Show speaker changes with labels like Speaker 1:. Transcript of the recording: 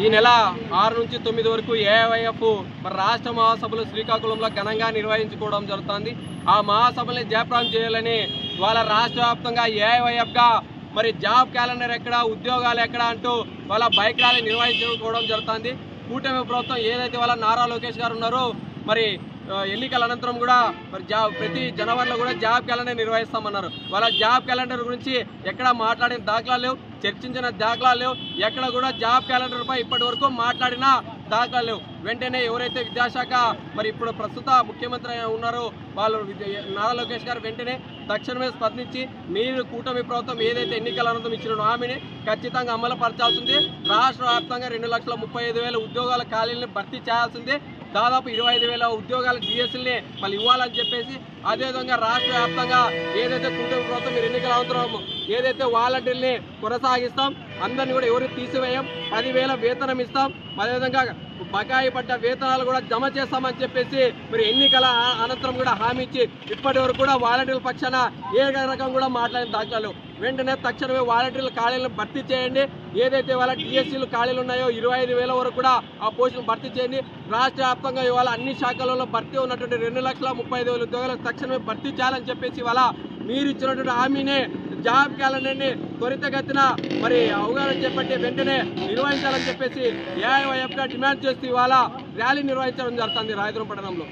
Speaker 1: ఈ నెల 6 నుంచి 9 వరకు ఏఐవైఎఫ్ మరి రాష్ట్ర మహాసభలు శ్రీకాకుళంలో ఘనంగా నిర్వహించుకోవడం జరుగుతుంది. ఆ మహాసభల్ని జయప్రదం చేయాలని వాళ్ళ రాష్ట్ర వ్యాప్తంగా ఏఐవైఎఫ్గా మరి జాబ్ క్యాలెండర్ ఎక్కడ, ఉద్యోగాలు ఎక్కడ అంటూ వాళ్ళ బైక్ ర్యాలీ నిర్వహించుకోవడం జరుగుతుంది. కూటమి ప్రభుత్వం ఏదైతే వాళ్ళ నారా లోకేష్ గారు ఉన్నారో మరి ఎన్నికల అనంతరం కూడా మరి ప్రతి జనవరిలో కూడా జాబ్ క్యాలెండర్ నిర్వహిస్తామన్నారు. వాళ్ళ జాబ్ క్యాలెండర్ గురించి ఎక్కడ మాట్లాడిన దాఖలాలు లేవు, చర్చించిన దాఖలాలు లేవు, ఎక్కడ కూడా జాబ్ క్యాలెండర్పై ఇప్పటి వరకు మాట్లాడిన దాఖలాలు లేవు. వెంటనే ఎవరైతే విద్యాశాఖ మరి ఇప్పుడు ప్రస్తుత ముఖ్యమంత్రి ఉన్నారో వాళ్ళు నారా లోకేష్ గారు వెంటనే తక్షణమే స్పందించి మీరు కూటమి ప్రభుత్వం ఏదైతే ఎన్నికల అనంతరం ఇచ్చిన హామీని ఖచ్చితంగా అమలు పరచాల్సింది. రాష్ట్ర వ్యాప్తంగా 2,35,000 ఉద్యోగాల ఖాళీలను భర్తీ చేయాల్సిందే. దాదాపు 25,000 ఉద్యోగాల డిఎస్ఎల్ని మళ్ళీ ఇవ్వాలని చెప్పేసి, అదేవిధంగా రాష్ట్ర వ్యాప్తంగా ఏదైతే కూటమి ప్రభుత్వం మీరు ఎన్నికల అనంతరం ఏదైతే వాలంటీర్ని కొనసాగిస్తాం, అందరినీ కూడా ఎవరు తీసివేయం, 10,000 వేతనం ఇస్తాం, అదేవిధంగా బకాయి పడ్డ వేతనాలు కూడా జమ చేస్తామని చెప్పేసి మీరు ఎన్నికల అనంతరం కూడా హామీ ఇచ్చి ఇప్పటి వరకు కూడా వాలంటీర్ల పక్షాన ఏ రకం కూడా మాట్లాడిన దాఖలాలు. వెంటనే తక్షణమే వాలంటీర్ల ఖాళీలను భర్తీ చేయండి. ఏదైతే వాళ్ళ డిఎస్సీలు ఖాళీలు ఉన్నాయో 25,000 వరకు కూడా ఆ పోస్టులు భర్తీ చేయండి. రాష్ట్ర వ్యాప్తంగా ఇవాళ అన్ని శాఖలలో భర్తీ ఉన్నటువంటి 2,35,000 ఉద్యోగాలకు తక్షణమే భర్తీ చేయాలని చెప్పేసి ఇవాళ మీరు ఇచ్చినటువంటి హామీనే జాబ్ క్యాలెండర్ని త్వరితగతిన మరి అవగాహన చేపట్టి వెంటనే నిర్వహించాలని చెప్పేసి ఏఐవైఎఫ్గా డిమాండ్ చేస్తూ ఇవాళ ర్యాలీ నిర్వహించడం జరుగుతుంది రాయదుర్గం పట్టణంలో.